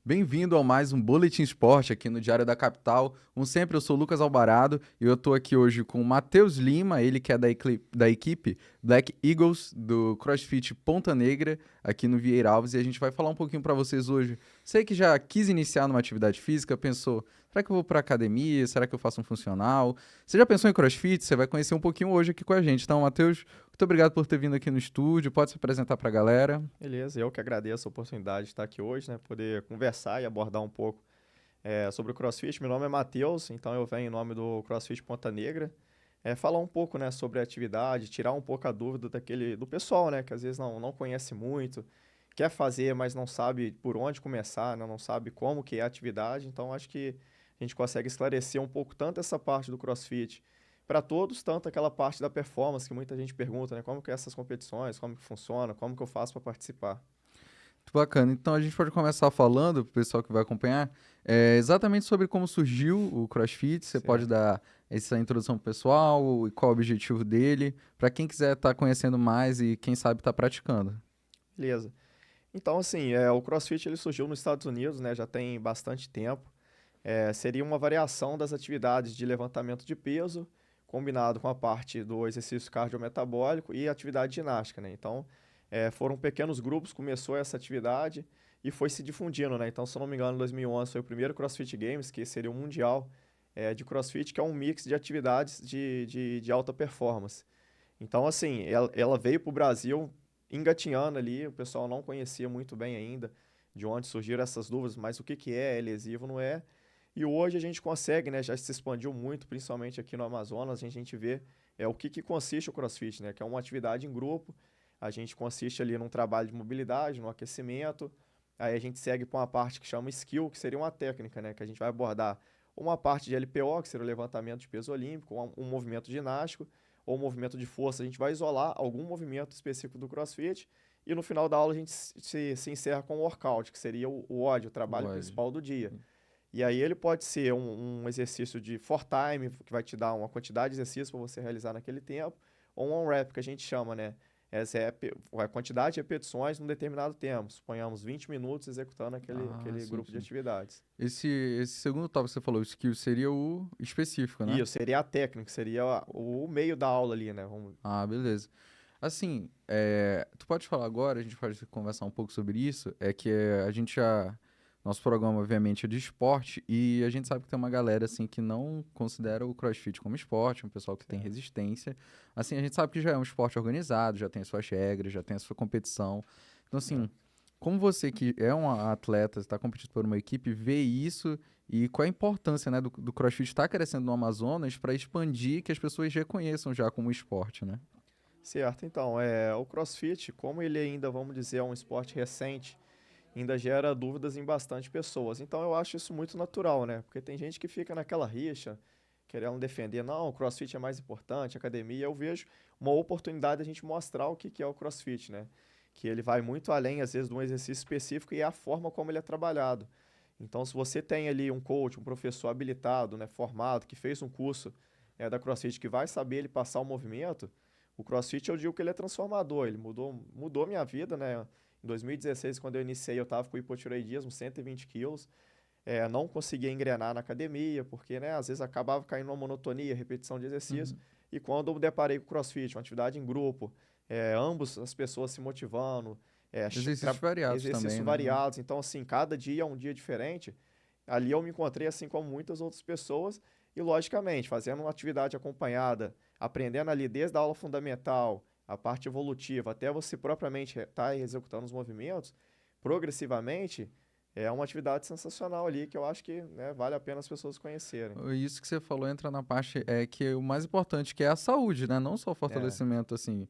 Bem-vindo ao mais um Boletim Esporte aqui no Diário da Capital. Como sempre, eu sou o Lucas Alvarado e eu estou aqui hoje com o Matheus Lima, ele que é da equipe Black Eagles do CrossFit Ponta Negra, aqui no Vieira Alves, e a gente vai falar um pouquinho para vocês hoje. Você que já quis iniciar numa atividade física, pensou, será que eu vou para academia? Será que eu faço um funcional? Você já pensou em CrossFit? Você vai conhecer um pouquinho hoje aqui com a gente. Então, Matheus, muito obrigado por ter vindo aqui no estúdio. Pode se apresentar para a galera. Beleza, eu que agradeço a oportunidade de estar aqui hoje, né? Poder conversar e abordar um pouco sobre o CrossFit. Meu nome é Matheus, então eu venho em nome do CrossFit Ponta Negra. Falar um pouco, né, sobre a atividade, tirar um pouco a dúvida do pessoal, né? Que às vezes não conhece muito, quer fazer, mas não sabe por onde começar, né, não sabe como que é a atividade. Então acho que a gente consegue esclarecer um pouco tanto essa parte do CrossFit para todos, tanto aquela parte da performance que muita gente pergunta, né? Como que é essas competições, como que funciona, como que eu faço para participar. Muito bacana. Então a gente pode começar falando, para o pessoal que vai acompanhar, exatamente sobre como surgiu o CrossFit. Você pode Certo. dar essa introdução pro pessoal e qual é o objetivo dele, para quem quiser estar conhecendo mais e quem sabe estar praticando. Beleza. Então, assim, o CrossFit ele surgiu nos Estados Unidos, né? Já tem bastante tempo. Seria uma variação das atividades de levantamento de peso, combinado com a parte do exercício cardiometabólico e atividade ginástica, né? Então, foram pequenos grupos, começou essa atividade e foi se difundindo, né? Então, se eu não me engano, em 2011 foi o primeiro CrossFit Games, que seria o mundial de CrossFit, que é um mix de atividades de alta performance. Então, assim, ela veio para o Brasil engatinhando ali, o pessoal não conhecia muito bem ainda de onde surgiram essas dúvidas, mas o que que é lesivo, não é? E hoje a gente consegue, né, já se expandiu muito, principalmente aqui no Amazonas, a gente vê o que que consiste o CrossFit, né, que é uma atividade em grupo, a gente consiste ali num trabalho de mobilidade, no aquecimento, aí a gente segue para uma parte que chama skill, que seria uma técnica, né, que a gente vai abordar uma parte de LPO, que seria o levantamento de peso olímpico, um movimento ginástico, ou movimento de força, a gente vai isolar algum movimento específico do CrossFit e no final da aula a gente se encerra com o workout, que seria o WOD, o trabalho Pode. principal do dia. E aí ele pode ser um exercício de for time, que vai te dar uma quantidade de exercícios para você realizar naquele tempo, ou um on-rep, que a gente chama, né? Essa é a quantidade de repetições num determinado tempo. Suponhamos 20 minutos executando Ah, aquele sim, grupo de sim. atividades. Esse segundo tópico que você falou, o skill, seria o específico, né? Isso, seria a técnica, seria o meio da aula ali, né? Ah, beleza. Assim, tu pode falar agora, a gente pode conversar um pouco sobre isso, é que a gente já... Nosso programa, obviamente, é de esporte e a gente sabe que tem uma galera, assim, que não considera o CrossFit como esporte, um pessoal que tem Certo. resistência. Assim, a gente sabe que já é um esporte organizado, já tem as suas regras, já tem a sua competição. Então, assim, como você que é um atleta, está competindo por uma equipe, vê isso e qual a importância, né, do CrossFit estar crescendo no Amazonas para expandir que as pessoas reconheçam já como esporte, né? Certo, então, o CrossFit, como ele ainda, vamos dizer, é um esporte recente, ainda gera dúvidas em bastante pessoas. Então, eu acho isso muito natural, né? Porque tem gente que fica naquela rixa, querendo defender, não, o CrossFit é mais importante, a academia. Eu vejo uma oportunidade de a gente mostrar o que que é o CrossFit, né? Que ele vai muito além, às vezes, de um exercício específico e é a forma como ele é trabalhado. Então, se você tem ali um coach, um professor habilitado, né, formado, que fez um curso da CrossFit, que vai saber ele passar o movimento, o CrossFit eu digo que ele é transformador, ele mudou minha vida, né? Em 2016, quando eu iniciei, eu estava com hipotireoidismo, 120 quilos, não conseguia engrenar na academia, porque, né, às vezes acabava caindo uma monotonia, repetição de exercício, Uhum. e quando eu me deparei com o CrossFit, uma atividade em grupo, ambos as pessoas se motivando, Exercícios variados também, exercícios né? variados, então, assim, cada dia é um dia diferente, ali eu me encontrei, assim como muitas outras pessoas, e, logicamente, fazendo uma atividade acompanhada, aprendendo ali desde a aula fundamental, a parte evolutiva, até você propriamente estar executando os movimentos, progressivamente, é uma atividade sensacional ali que eu acho que, né, vale a pena as pessoas conhecerem. Isso que você falou entra na parte que é o mais importante, que é a saúde, né? Não só o É, fortalecimento, assim,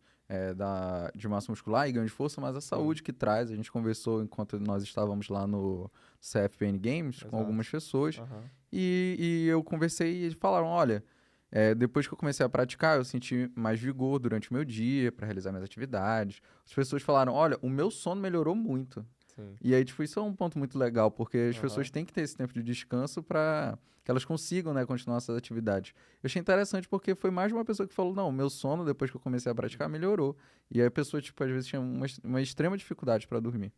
de massa muscular e ganho de força, mas a sim, saúde que traz. A gente conversou enquanto nós estávamos lá no CFPN Games com algumas exato. pessoas Aham. e eu conversei e eles falaram, olha, depois que eu comecei a praticar, eu senti mais vigor durante o meu dia para realizar minhas atividades. As pessoas falaram, olha, o meu sono melhorou muito. Sim. E aí, tipo, isso é um ponto muito legal, porque as pessoas Aham. têm que ter esse tempo de descanso para que elas consigam, né, continuar essas atividades. Eu achei interessante porque foi mais de uma pessoa que falou, não, meu sono, depois que eu comecei a praticar, melhorou. E aí a pessoa, tipo, às vezes tinha uma extrema dificuldade para dormir.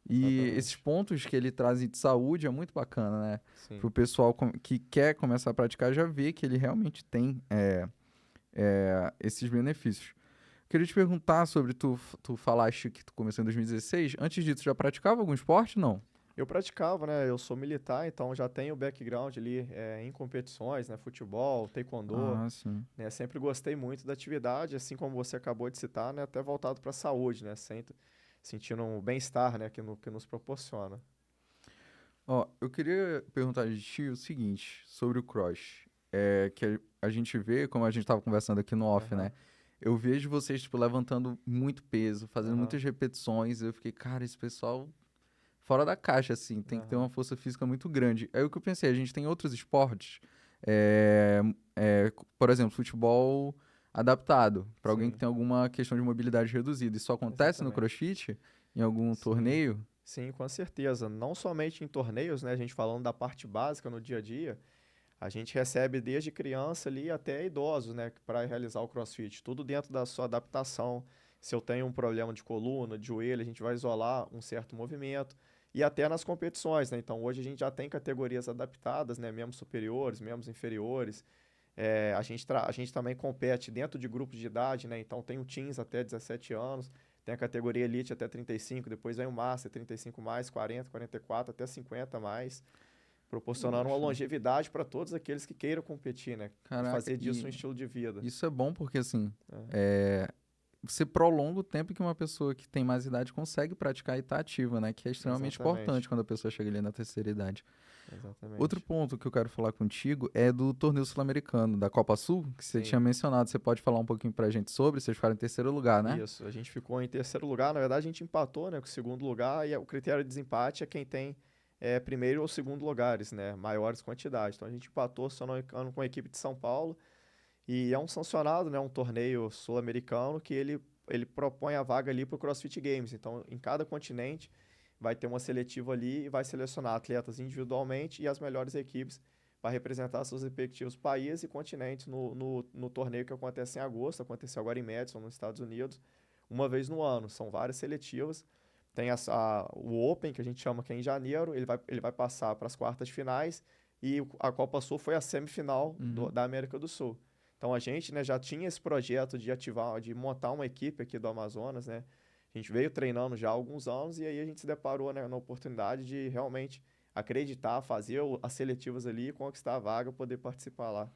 E esses Exatamente. pontos que ele traz de saúde é muito bacana, né? Sim. Pro pessoal que quer começar a praticar já ver que ele realmente tem esses benefícios. Queria te perguntar sobre tu falaste que tu começou em 2016. Antes disso, já praticava algum esporte? Não. Eu praticava, né? Eu sou militar, então já tenho background ali em competições, né? Futebol, taekwondo, Ah, sim. né? Sempre gostei muito da atividade, assim como você acabou de citar, né? Até voltado para a saúde, né? Sempre sentindo um bem-estar, né? Que nos proporciona. Ó, eu queria perguntar de ti o seguinte, sobre o cross. Que a gente vê, como a gente estava conversando aqui no off, Aham, né? Eu vejo vocês, tipo, levantando muito peso, fazendo aham, muitas repetições. Eu fiquei, cara, esse pessoal fora da caixa, assim, tem que ter aham. uma força física muito grande. Aí o que eu pensei, a gente tem outros esportes, por exemplo, futebol adaptado, para alguém que Sim, tem alguma questão de mobilidade reduzida. Isso acontece no exatamente. CrossFit? Em algum Sim, torneio? sim, com certeza. Não somente em torneios, né? A gente falando da parte básica no dia a dia, a gente recebe desde criança ali até idosos, né? Para realizar o CrossFit. Tudo dentro da sua adaptação. Se eu tenho um problema de coluna, de joelho, a gente vai isolar um certo movimento. E até nas competições, né? Então hoje a gente já tem categorias adaptadas, né? Membros superiores, membros inferiores. A gente também compete dentro de grupos de idade, né? Então tem o Teens até 17 anos, tem a categoria Elite até 35, depois vem o Master 35 mais, 40, 44, até 50 mais, proporcionando uma Poxa, longevidade para todos aqueles que queiram competir, né? E caraca, fazer disso um e estilo de vida. isso é bom porque, assim, É, você prolonga o tempo que uma pessoa que tem mais idade consegue praticar e tá ativa, né? Que é extremamente exatamente, importante quando a pessoa chega ali na terceira idade. Outro exatamente. ponto que eu quero falar contigo é do torneio sul-americano, da Copa Sul, que você tinha Sim, mencionado. Você pode falar um pouquinho pra gente sobre? Vocês ficaram em terceiro lugar, né? isso. A gente ficou em terceiro lugar. Na verdade, a gente empatou, né, com o segundo lugar. E o critério de desempate é quem tem primeiro ou segundo lugares, né? Maiores quantidades. Então a gente empatou, se eu não me engano, com a equipe de São Paulo. E é um sancionado, né, um torneio sul-americano que ele propõe a vaga ali para o CrossFit Games. Então, em cada continente vai ter uma seletiva ali e vai selecionar atletas individualmente e as melhores equipes para representar seus respectivos países e continentes no torneio que acontece em agosto, aconteceu agora em Madison, nos Estados Unidos, uma vez no ano. São várias seletivas. Tem o Open, que a gente chama que é em janeiro, ele vai passar para as quartas de finais e a Copa Sul foi a semifinal Uhum. da América do Sul. Então a gente, né, já tinha esse projeto de ativar, de montar uma equipe aqui do Amazonas, né? A gente veio treinando já há alguns anos e aí a gente se deparou, né, na oportunidade de realmente acreditar, fazer as seletivas ali e conquistar a vaga, poder participar lá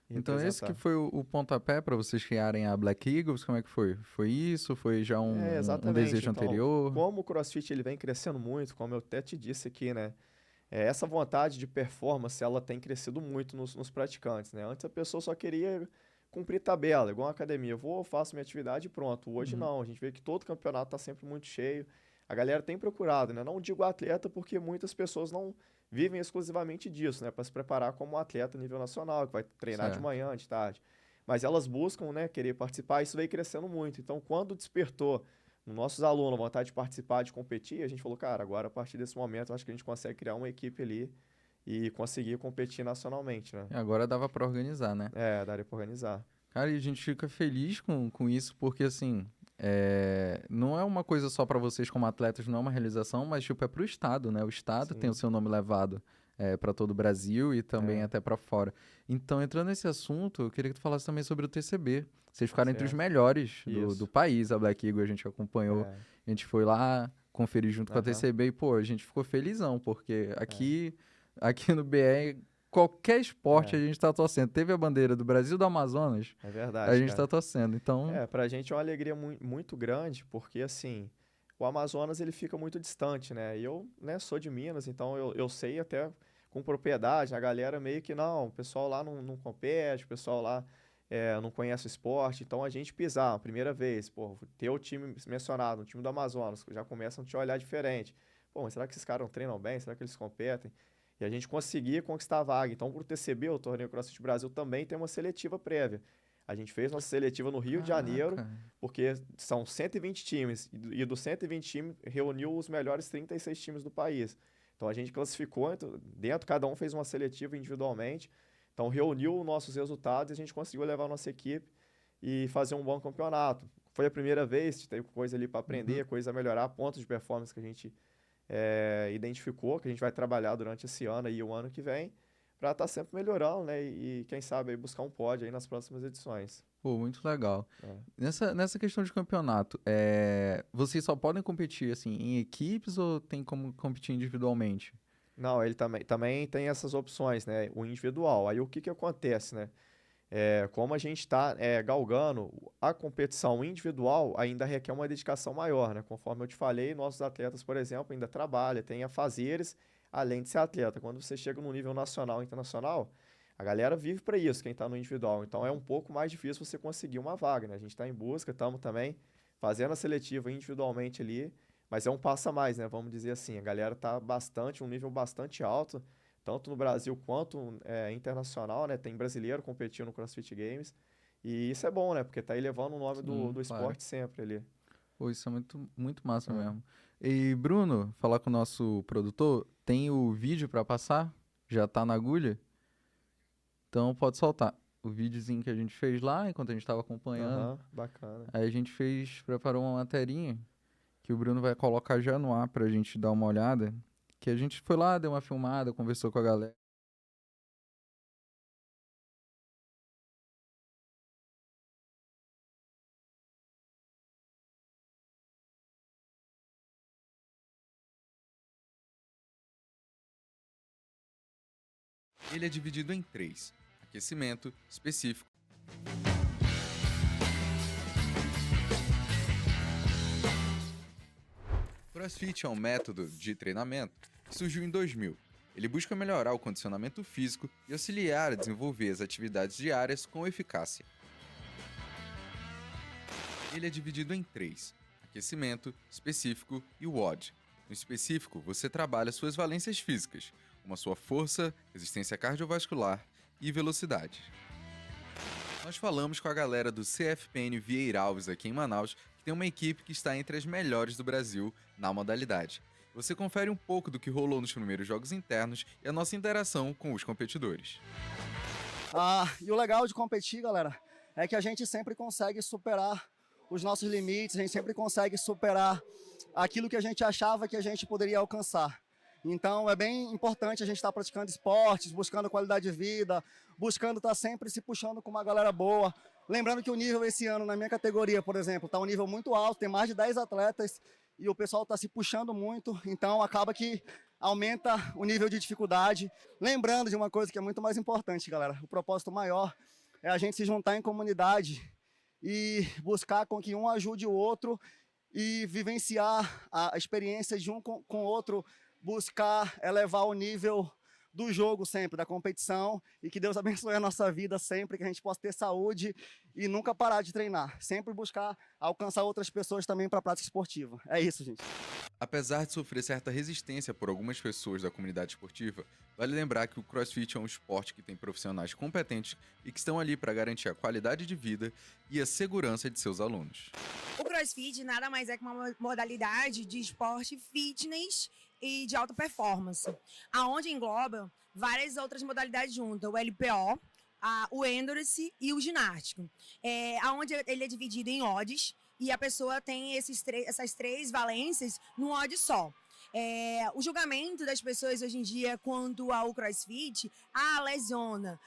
e Então esse que representar. foi o pontapé pra vocês criarem a Black Eagles? Como é que foi? Foi isso? Foi já É, um exatamente. desejo Então, anterior? como o CrossFit ele vem crescendo muito, como eu até te disse aqui, né? Essa vontade de performance, ela tem crescido muito nos praticantes, né? Antes a pessoa só queria cumprir tabela, igual a academia. Eu vou, faço minha atividade e pronto. Hoje Uhum. não, a gente vê que todo campeonato está sempre muito cheio. A galera tem procurado, né? Não digo atleta porque muitas pessoas não vivem exclusivamente disso, né? Para se preparar como um atleta a nível nacional, que vai treinar de Certo. manhã, de tarde. Mas elas buscam, né, querer participar, isso veio crescendo muito. Então, quando despertou nos nossos alunos a vontade de participar, de competir, a gente falou, cara, agora a partir desse momento, eu acho que a gente consegue criar uma equipe ali e conseguir competir nacionalmente, né? E agora dava pra organizar, né? Daria pra organizar. Cara, e a gente fica feliz com isso, porque assim, não é uma coisa só pra vocês como atletas, não é uma realização, mas tipo, é pro Estado, né? O Estado tem o Sim, seu nome levado para todo o Brasil e também é, até pra fora. Então, entrando nesse assunto, eu queria que tu falasse também sobre o TCB. Vocês ficaram entre os certo. melhores do Isso. país, a Black Eagle, a gente acompanhou, É, a gente foi lá conferir junto com a aham, TCB e, pô, a gente ficou felizão, porque é, aqui no BR, qualquer esporte a é, gente tá torcendo. Teve a bandeira do Brasil do Amazonas, é a verdade, gente tá cara. torcendo. Então, Pra gente é uma alegria muito grande, porque assim, o Amazonas ele fica muito distante, né? E eu, né, sou de Minas, então eu sei até com propriedade, a galera meio que não, o pessoal lá não compete, o pessoal lá não conhece o esporte, então a gente pisar, a primeira vez, pô, ter o time mencionado, o time do Amazonas, já começam a te olhar diferente. Pô, mas será que esses caras não treinam bem? Será que eles competem? E a gente conseguia conquistar a vaga. Então, pro TCB, o Torneio CrossFit Brasil, também tem uma seletiva prévia. A gente fez nossa seletiva no Rio de Janeiro, caraca. porque são 120 times, e dos 120 times, reuniu os melhores 36 times do país. Então a gente classificou dentro, cada um fez uma seletiva individualmente. Então reuniu nossos resultados e a gente conseguiu levar a nossa equipe e fazer um bom campeonato. Foi a primeira vez, teve coisa ali para Uhum. aprender, coisa a melhorar, pontos de performance que a gente identificou que a gente vai trabalhar durante esse ano e o ano que vem para estar sempre melhorando, né? E quem sabe aí buscar um pódio aí nas próximas edições. Pô, muito legal. É. Nessa questão de campeonato, vocês só podem competir assim em equipes ou tem como competir individualmente? Não, ele também tem essas opções, né? O individual. Aí o que que acontece, né? Como a gente está galgando, a competição individual ainda requer uma dedicação maior, né? Conforme eu te falei, nossos atletas, por exemplo, ainda trabalham, têm afazeres, além de ser atleta. Quando você chega no nível nacional e internacional, a galera vive para isso, quem está no individual. Então é um pouco mais difícil você conseguir uma vaga, né? A gente está em busca, estamos também fazendo a seletiva individualmente ali, mas é um passo a mais, né? Vamos dizer assim, a galera está um nível bastante alto tanto no Brasil quanto internacional, né? Tem brasileiro competindo no CrossFit Games. E isso é bom, né? Porque tá elevando o nome Sim, do claro. esporte sempre ali. Pô, isso é muito, muito massa É. mesmo. E Bruno, falar com o nosso produtor, tem o vídeo pra passar? Já tá na agulha? Então pode soltar. O videozinho que a gente fez lá enquanto a gente estava acompanhando. Aham, bacana. Aí a gente preparou uma materinha que o Bruno vai colocar já no ar pra gente dar uma olhada. Que a gente foi lá, deu uma filmada, conversou com a galera. Ele é dividido em 3: aquecimento, específico. CrossFit é um método de treinamento que surgiu em 2000. Ele busca melhorar o condicionamento físico e auxiliar a desenvolver as atividades diárias com eficácia. Ele é dividido em 3: aquecimento, específico e WOD. No específico, você trabalha suas valências físicas, como a sua força, resistência cardiovascular e velocidade. Nós falamos com a galera do CFPN Vieira Alves aqui em Manaus, que tem uma equipe que está entre as melhores do Brasil na modalidade. Você confere um pouco do que rolou nos primeiros jogos internos e a nossa interação com os competidores. E o legal de competir, galera, é que a gente sempre consegue superar os nossos limites, a gente sempre consegue superar aquilo que a gente achava que a gente poderia alcançar. Então é bem importante a gente estar praticando esportes, buscando qualidade de vida, buscando estar sempre se puxando com uma galera boa. Lembrando que o nível esse ano na minha categoria, por exemplo, está um nível muito alto, tem mais de 10 atletas e o pessoal está se puxando muito, então acaba que aumenta o nível de dificuldade. Lembrando de uma coisa que é muito mais importante, galera, o propósito maior é a gente se juntar em comunidade e buscar com que um ajude o outro e vivenciar a experiência de um com o outro, buscar elevar o nível do jogo sempre, da competição, e que Deus abençoe a nossa vida sempre, que a gente possa ter saúde e nunca parar de treinar, sempre buscar alcançar outras pessoas também para a prática esportiva. É isso, gente. Apesar de sofrer certa resistência por algumas pessoas da comunidade esportiva, vale lembrar que o CrossFit é um esporte que tem profissionais competentes e que estão ali para garantir a qualidade de vida e a segurança de seus alunos. O CrossFit nada mais é que uma modalidade de esporte fitness e de alta performance, aonde engloba várias outras modalidades juntas, o LPO, o Endurance e o ginástico, aonde ele é dividido em odds e a pessoa tem essas três valências num odd só. O julgamento das pessoas hoje em dia quanto ao CrossFit, lesiona,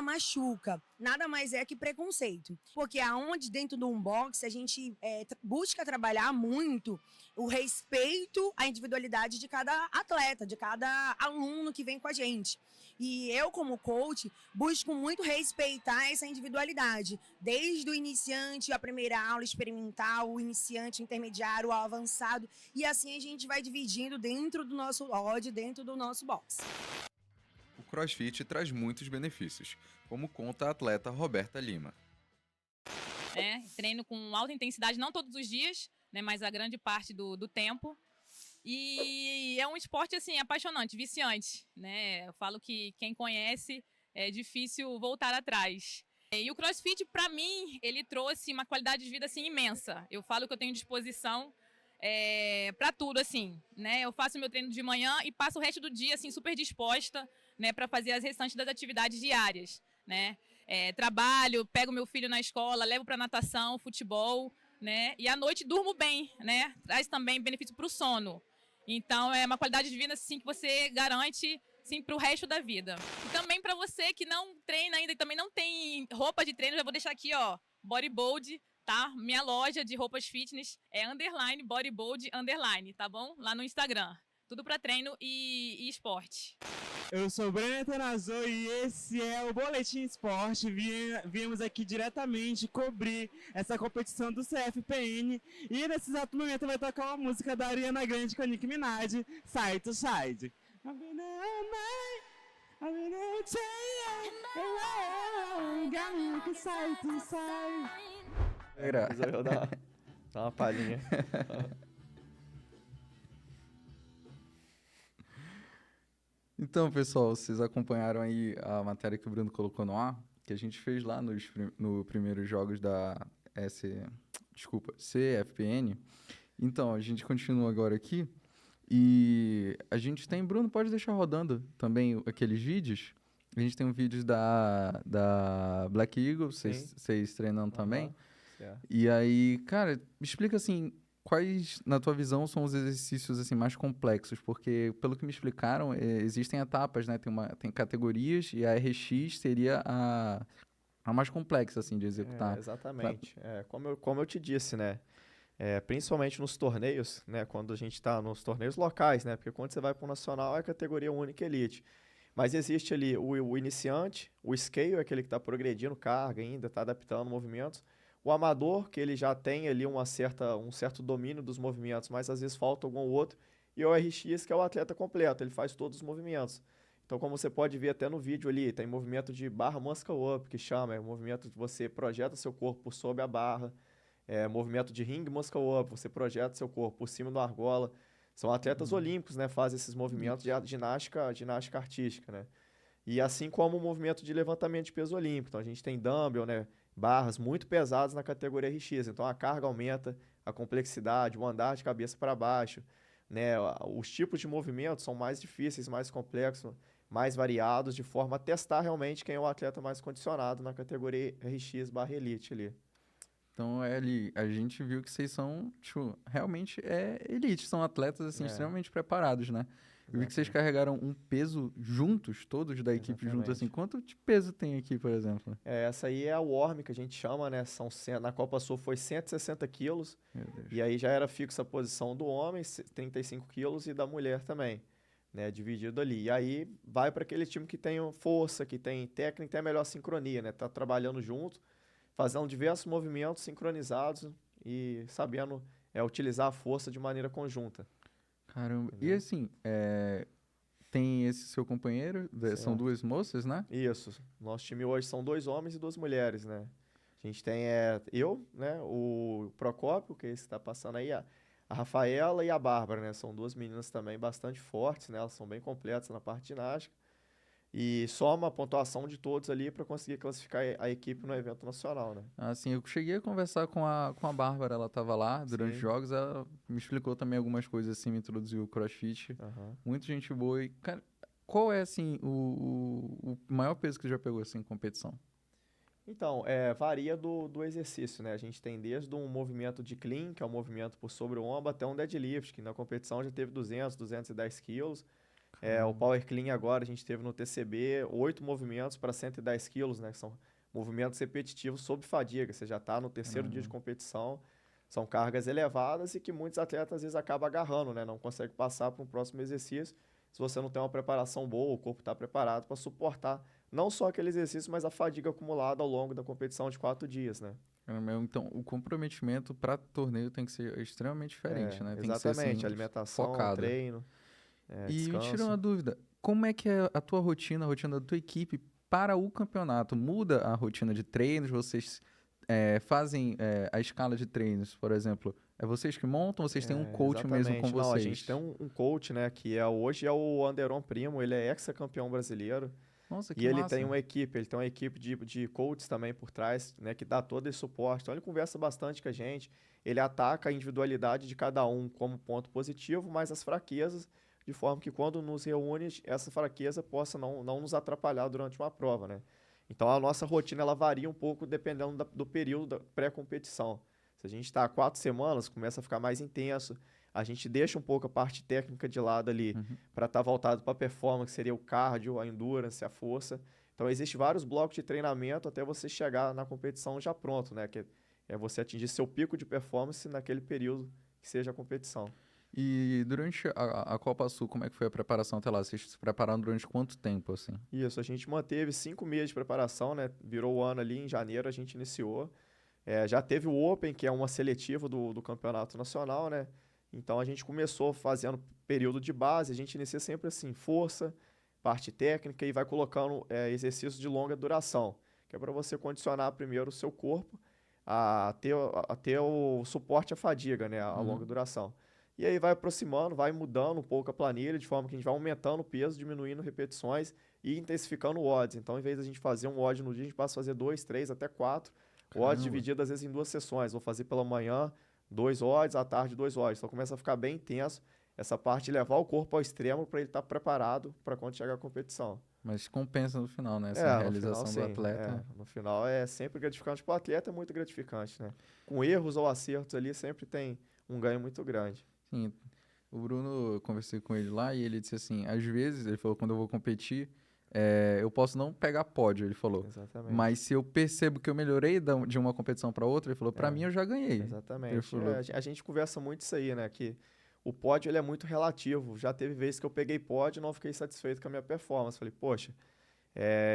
machuca, nada mais é que preconceito. Porque aonde dentro do unbox a gente busca trabalhar muito o respeito à individualidade de cada atleta, de cada aluno que vem com a gente. E eu, como coach, busco muito respeitar essa individualidade, desde o iniciante, a primeira aula experimental, o iniciante, o intermediário, o avançado, e assim a gente vai dividindo dentro do nosso odd, dentro do nosso box. O CrossFit traz muitos benefícios, como conta a atleta Roberta Lima. Treino com alta intensidade, não todos os dias, né, mas a grande parte do tempo. E é um esporte assim apaixonante, viciante, né? Eu falo que quem conhece é difícil voltar atrás. E o CrossFit, para mim, ele trouxe uma qualidade de vida assim imensa. Eu falo que eu tenho disposição para tudo, assim, né? Eu faço meu treino de manhã e passo o resto do dia assim super disposta, né, para fazer as restantes das atividades diárias, né? Trabalho, pego meu filho na escola, levo para natação, futebol, né? E à noite durmo bem, né? Traz também benefício para o sono. Então, é uma qualidade de vida, assim, que você garante, sim, pro resto da vida. E também para você que não treina ainda e também não tem roupa de treino, já vou deixar aqui, ó, Bodybold, tá? Minha loja de roupas fitness é underline, bodybold, underline, tá bom? Lá no Instagram. Tudo para treino e esporte. Eu sou o Breno Tenazou e esse é o Boletim Esporte. Viemos aqui diretamente cobrir essa competição do CFPN e nesse exato momento vai tocar uma música da Ariana Grande com a Nicki Minaj, Side to Side. Resolveu dar uma palhinha. Então, pessoal, vocês acompanharam aí a matéria que o Bruno colocou no ar, que a gente fez lá no primeiros jogos da CFPN. Então, a gente continua agora aqui e a gente tem, Bruno, pode deixar rodando também aqueles vídeos. A gente tem um vídeo da Black Eagle, vocês treinando também. Certo. E aí, cara, me explica assim, quais, na tua visão, são os exercícios assim mais complexos? Porque, pelo que me explicaram, existem etapas, né? Tem categorias e a RX seria a mais complexa, assim, de executar. Exatamente. Como eu te disse, né? Principalmente nos torneios, né? Quando a gente está nos torneios locais, né? Porque quando você vai para o nacional é categoria única elite. Mas existe ali o iniciante, o scale é aquele que está progredindo carga ainda, está adaptando movimentos. O amador, que ele já tem ali um certo domínio dos movimentos, mas às vezes falta algum outro. E o RX, que é o atleta completo, ele faz todos os movimentos. Então, como você pode ver até no vídeo ali, tem movimento de barra muscle up, que chama, é o movimento que você projeta seu corpo por sobre a barra. Movimento de ring muscle up, você projeta seu corpo por cima da argola. São atletas olímpicos, né? Fazem esses movimentos de ginástica artística, né? E assim como o movimento de levantamento de peso olímpico. Então, a gente tem dumbbell, né? Barras muito pesadas na categoria RX. Então, a carga aumenta, a complexidade, o andar de cabeça para baixo, né? Os tipos de movimentos são mais difíceis, mais complexos, mais variados, de forma a testar realmente quem é o atleta mais condicionado na categoria RX/Elite ali. Então, a gente viu que vocês são, tipo, realmente elite, são atletas, assim, extremamente preparados, né? Eu vi que vocês carregaram um peso juntos, todos da equipe juntos, assim. Quanto de peso tem aqui, por exemplo? Essa aí é a Worm, que a gente chama, né? Na Copa Sul foi 160 quilos. Meu Deus. E aí já era fixa a posição do homem, 35 quilos, e da mulher também, né? Dividido ali. E aí vai para aquele time que tem força, que tem técnica, tem a melhor sincronia, né? Tá trabalhando junto, fazendo diversos movimentos sincronizados e sabendo utilizar a força de maneira conjunta. Caramba. E assim, tem esse seu companheiro, são duas moças, né? Isso. Nosso time hoje são 2 homens e 2 mulheres, né? A gente tem eu, né? O Procópio, que é esse que está passando aí, a Rafaela e a Bárbara, né? São 2 meninas também bastante fortes, né? Elas são bem completas na parte de ginástica. E soma a pontuação de todos ali para conseguir classificar a equipe no evento nacional, né? Assim, eu cheguei a conversar com a Bárbara, ela estava lá durante os jogos, ela me explicou também algumas coisas assim, me introduziu o CrossFit. Muita gente boa. E, cara, qual é, assim, o maior peso que você já pegou, assim, em competição? Então, varia do exercício, né? A gente tem desde um movimento de clean, que é um movimento por sobre o ombro, até um deadlift, que na competição já teve 200, 210 quilos. O Power Clean agora a gente teve no TCB 8 movimentos para 110 quilos, né? Que são movimentos repetitivos sob fadiga. Você já está no terceiro dia de competição. São cargas elevadas e que muitos atletas às vezes acabam agarrando, né? Não consegue passar para um próximo exercício. Se você não tem uma preparação boa, o corpo está preparado para suportar não só aquele exercício, mas a fadiga acumulada ao longo da competição de 4 dias, né? Então, o comprometimento para torneio tem que ser extremamente diferente, né? Tem Exatamente, que ser, assim, alimentação, focado. treino, E me descanso. tira uma dúvida, como é que é a tua rotina, a rotina da tua equipe para o campeonato? Muda a rotina de treinos? Vocês fazem a escala de treinos, por exemplo? É vocês que montam? Vocês têm um coach mesmo com Não, vocês? a gente tem um coach, né, que hoje é o Anderon Primo, ele é ex-campeão brasileiro. Nossa, que E ele massa. tem uma equipe, de coaches também por trás, né, que dá todo esse suporte. Então ele conversa bastante com a gente, ele ataca a individualidade de cada um como ponto positivo, mas as fraquezas, de forma que quando nos reúne, essa fraqueza possa não nos atrapalhar durante uma prova, né? Então a nossa rotina ela varia um pouco dependendo do período da pré-competição. Se a gente está há 4 semanas, começa a ficar mais intenso. a gente deixa um pouco a parte técnica de lado ali para estar voltado para a performance, que seria o cardio, a endurance, a força. Então, existe vários blocos de treinamento até você chegar na competição já pronto, né? Que é você atingir seu pico de performance naquele período que seja a competição. E durante a Copa Sul, como é que foi a preparação até lá? Vocês se prepararam durante quanto tempo, assim? Isso, a gente manteve 5 meses de preparação, né? Virou o ano ali, em janeiro a gente iniciou. Já teve o Open, que é uma seletiva do campeonato nacional, né? Então a gente começou fazendo período de base, a gente inicia sempre assim, força, parte técnica e vai colocando exercícios de longa duração, que é para você condicionar primeiro o seu corpo a ter o suporte à fadiga, né? A longa duração. E aí vai aproximando, vai mudando um pouco a planilha, de forma que a gente vai aumentando o peso, diminuindo repetições e intensificando o odds. Então, em vez de a gente fazer um odd no dia, a gente passa a fazer 2, 3, até 4. O odds dividido, às vezes, em 2 sessões. Vou fazer pela manhã 2 odds, à tarde 2 odds. Então, começa a ficar bem intenso essa parte de levar o corpo ao extremo para ele estar preparado para quando chegar a competição. Mas compensa no final, né? Essa realização no final, do atleta. no final é sempre gratificante. Para o atleta é muito gratificante, né? Com erros ou acertos ali, sempre tem um ganho muito grande. Sim, o Bruno, eu conversei com ele lá e ele disse assim, às vezes, ele falou, quando eu vou competir, eu posso não pegar pódio, ele falou. Exatamente. Mas se eu percebo que eu melhorei de uma competição para outra, ele falou, para mim eu já ganhei. Exatamente. Ele falou, A gente conversa muito isso aí, né? Que o pódio ele é muito relativo. Já teve vezes que eu peguei pódio e não fiquei satisfeito com a minha performance. Falei, poxa,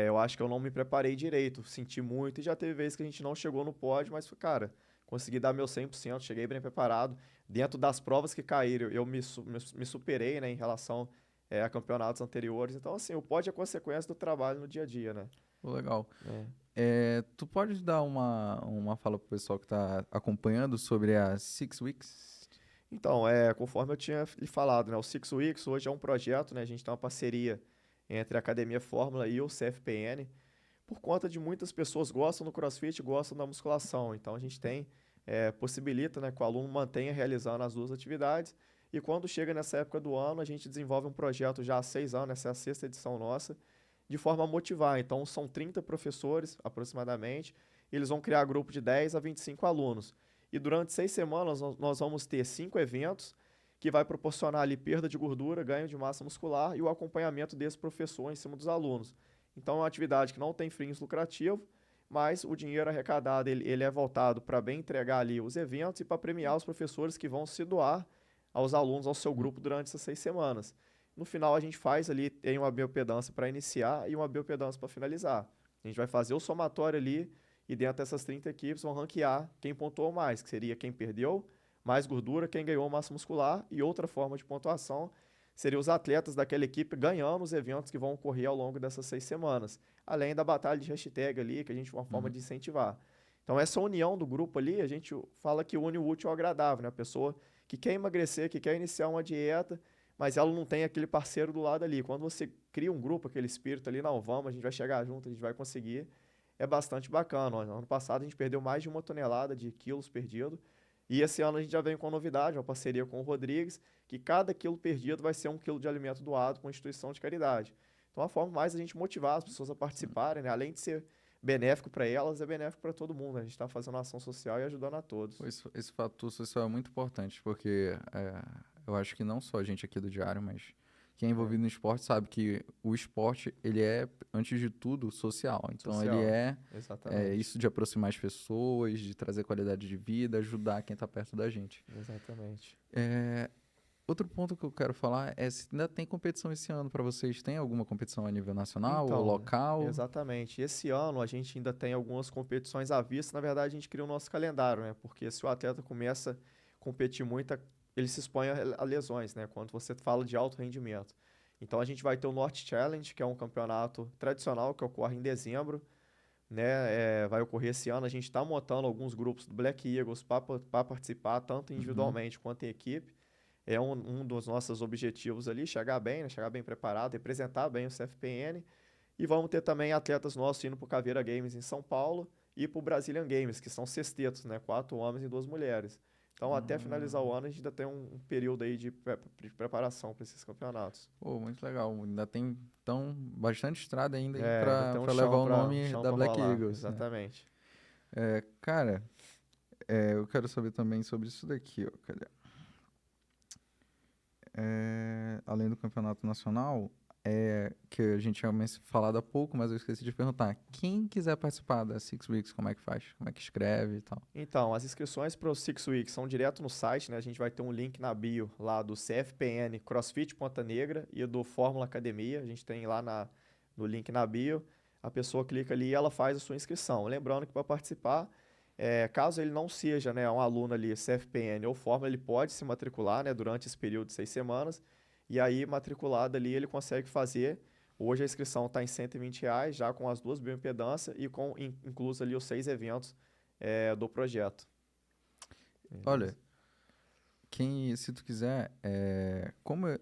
eu acho que eu não me preparei direito, senti muito. E já teve vezes que a gente não chegou no pódio, mas, cara, consegui dar meu 100%, cheguei bem preparado. Dentro das provas que caíram, eu me superei, né, em relação a campeonatos anteriores. Então, assim, o pódio é consequência do trabalho no dia a dia, né? pô, legal. Tu pode dar uma fala pro pessoal que tá acompanhando sobre a Six Weeks? Então, conforme eu tinha lhe falado, né, o Six Weeks hoje é um projeto, né, a gente tem uma parceria entre a Academia Fórmula e o CFPN, por conta de muitas pessoas gostam do CrossFit, gostam da musculação. Então, a gente possibilita, né, que o aluno mantenha realizando as duas atividades. E quando chega nessa época do ano, a gente desenvolve um projeto já há 6 anos, essa é a 6ª edição nossa, de forma a motivar. Então, são 30 professores, aproximadamente, e eles vão criar grupo de 10 a 25 alunos. E durante 6 semanas, nós vamos ter 5 eventos que vai proporcionar ali perda de gordura, ganho de massa muscular e o acompanhamento desse professor em cima dos alunos. Então, é uma atividade que não tem fins lucrativos, mas o dinheiro arrecadado ele é voltado para bem entregar ali os eventos e para premiar os professores que vão se doar aos alunos, ao seu grupo durante essas 6 semanas. No final, a gente faz ali, tem uma biopedância para iniciar e uma biopedância para finalizar. A gente vai fazer o somatório ali e dentro dessas 30 equipes vão ranquear quem pontuou mais, que seria quem perdeu mais gordura, quem ganhou massa muscular, e outra forma de pontuação seria os atletas daquela equipe ganhando os eventos que vão ocorrer ao longo dessas 6 semanas. Além da batalha de hashtag ali, que a gente uma forma de incentivar. Então, essa união do grupo ali, a gente fala que une o útil ao agradável, né? A pessoa que quer emagrecer, que quer iniciar uma dieta, mas ela não tem aquele parceiro do lado ali. Quando você cria um grupo, aquele espírito ali, não, vamos, a gente vai chegar junto, a gente vai conseguir, é bastante bacana. Ano passado a gente perdeu mais de 1 tonelada de quilos perdido, e esse ano a gente já vem com uma novidade, uma parceria com o Rodrigues, que cada quilo perdido vai ser 1 quilo de alimento doado com uma instituição de caridade. Então, a forma mais a gente motivar as pessoas a participarem, né? Além de ser benéfico para elas, é benéfico para todo mundo. A gente está fazendo uma ação social e ajudando a todos. Esse fator social é muito importante, porque eu acho que não só a gente aqui do Diário, mas quem é envolvido no esporte sabe que o esporte, ele é, antes de tudo, social. Então, Social, ele é exatamente. isso de aproximar as pessoas, de trazer qualidade de vida, ajudar quem está perto da gente. Exatamente. Outro ponto que eu quero falar é se ainda tem competição esse ano para vocês. Tem alguma competição a nível nacional ou local? Exatamente. Esse ano a gente ainda tem algumas competições à vista. Na verdade, a gente cria o nosso calendário, né? Porque se o atleta começa a competir muito, ele se expõe a lesões, né? Quando você fala de alto rendimento. Então, a gente vai ter o North Challenge, que é um campeonato tradicional que ocorre em dezembro, né? Vai ocorrer esse ano. A gente está montando alguns grupos do Black Eagles para participar, tanto individualmente quanto em equipe. É um dos nossos objetivos ali, chegar bem, né? Chegar bem preparado, representar bem o CFPN. E vamos ter também atletas nossos indo para o Caveira Games em São Paulo e para o Brazilian Games, que são sextetos, né? 4 homens e 2 mulheres. Então, até finalizar o ano, a gente ainda tem um período aí de preparação para esses campeonatos. Pô, muito legal. Ainda tem, então, bastante estrada ainda Ainda tem para levar o nome chão da pra Black rolar. Eagles. Né? Exatamente. Cara, eu quero saber também sobre isso daqui, ó. Cadê? além do campeonato nacional, que a gente tinha falado há pouco, mas eu esqueci de perguntar. Quem quiser participar da Six Weeks, como é que faz? Como é que escreve e tal? Então, as inscrições para o Six Weeks são direto no site, né? A gente vai ter um link na bio lá do CFPN CrossFit Ponta Negra e do Fórmula Academia. A gente tem lá no link na bio. A pessoa clica ali e ela faz a sua inscrição. Lembrando que para participar, caso ele não seja, né, um aluno ali CFPN ou Fórmula, ele pode se matricular, né, durante esse período de 6 semanas. E aí, matriculado ali, ele consegue fazer. Hoje a inscrição está em R$ 120, já com as 2 bioimpedâncias e com incluso ali os 6 eventos do projeto. Olha, se tu quiser,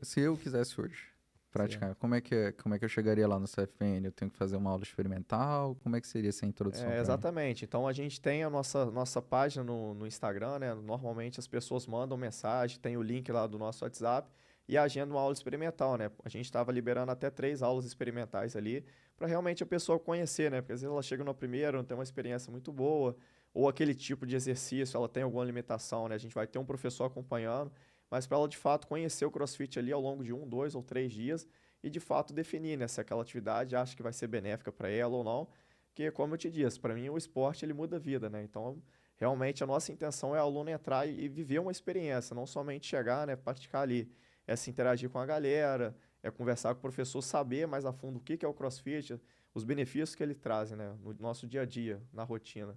se eu quisesse hoje praticar, como é que eu chegaria lá no CFPN? Eu tenho que fazer uma aula experimental? Como é que seria essa introdução? Exatamente. Então a gente tem a nossa página no Instagram, né? Normalmente as pessoas mandam mensagem, tem o link lá do nosso WhatsApp e agenda uma aula experimental, né? A gente estava liberando até 3 aulas experimentais ali para realmente a pessoa conhecer, né? Porque às vezes ela chega no primeiro, não tem uma experiência muito boa, ou aquele tipo de exercício, ela tem alguma limitação, né? A gente vai ter um professor acompanhando, mas para ela de fato conhecer o CrossFit ali ao longo de 1, 2 ou 3 dias e de fato definir, né, se aquela atividade acha que vai ser benéfica para ela ou não, porque como eu te disse, para mim o esporte ele muda a vida, né? Então, realmente a nossa intenção é o aluno entrar e viver uma experiência, não somente chegar, né, praticar ali, se interagir com a galera, conversar com o professor, saber mais a fundo o que é o CrossFit, os benefícios que ele traz, né, no nosso dia a dia, na rotina.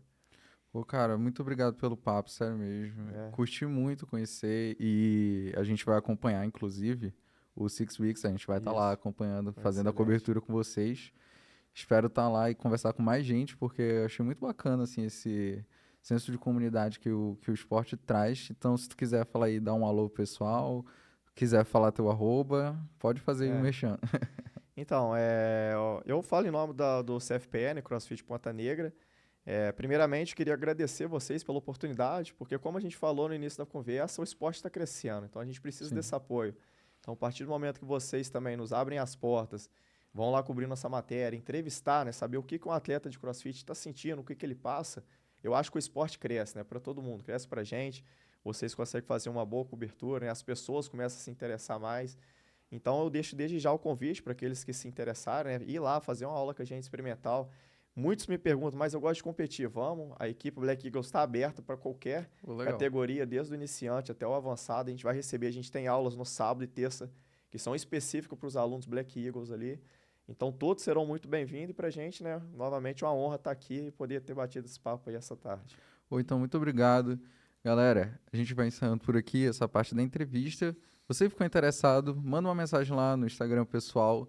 Pô, cara, muito obrigado pelo papo, sério mesmo. Curti muito conhecer e a gente vai acompanhar, inclusive, o Six Weeks. A gente vai estar lá acompanhando, fazendo a cobertura com vocês. Espero estar lá e conversar com mais gente, porque eu achei muito bacana, assim, esse senso de comunidade que o esporte traz. Então, se tu quiser falar aí, dar um alô pro pessoal, quiser falar teu @, pode fazer aí o merchan. Então, eu falo em nome do CFPN, CrossFit Ponta Negra. Primeiramente, queria agradecer vocês pela oportunidade, porque como a gente falou no início da conversa, o esporte está crescendo, então a gente precisa desse apoio. Então, a partir do momento que vocês também nos abrem as portas, vão lá cobrir nossa matéria, entrevistar, né, saber o que um atleta de CrossFit está sentindo, o que ele passa, eu acho que o esporte cresce, né, para todo mundo, cresce para a gente, vocês conseguem fazer uma boa cobertura, né, as pessoas começam a se interessar mais. Então, eu deixo desde já o convite para aqueles que se interessarem, né, ir lá fazer uma aula com a gente experimental. Muitos me perguntam, mas eu gosto de competir. Vamos, a equipe Black Eagles está aberta para qualquer categoria, desde o iniciante até o avançado. A gente vai receber, a gente tem aulas no sábado e terça, que são específicas para os alunos Black Eagles ali. Então, todos serão muito bem-vindos e para a gente, né, novamente, uma honra estar aqui e poder ter batido esse papo aí essa tarde. Então, muito obrigado. Galera, a gente vai encerrando por aqui essa parte da entrevista. Você ficou interessado, manda uma mensagem lá no Instagram pessoal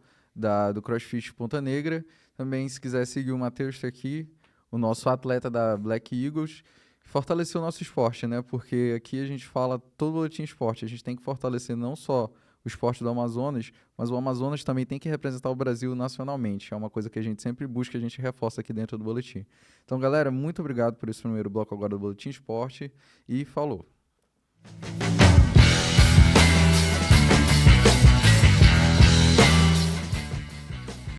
do CrossFit Ponta Negra. Também, se quiser seguir o Matheus aqui, o nosso atleta da Black Eagles, fortalecer o nosso esporte, né? Porque aqui a gente fala todo boletim esporte. A gente tem que fortalecer não só o esporte do Amazonas, mas o Amazonas também tem que representar o Brasil nacionalmente. É uma coisa que a gente sempre busca, a gente reforça aqui dentro do boletim. Então, galera, muito obrigado por esse primeiro bloco agora do Boletim Esporte e falou!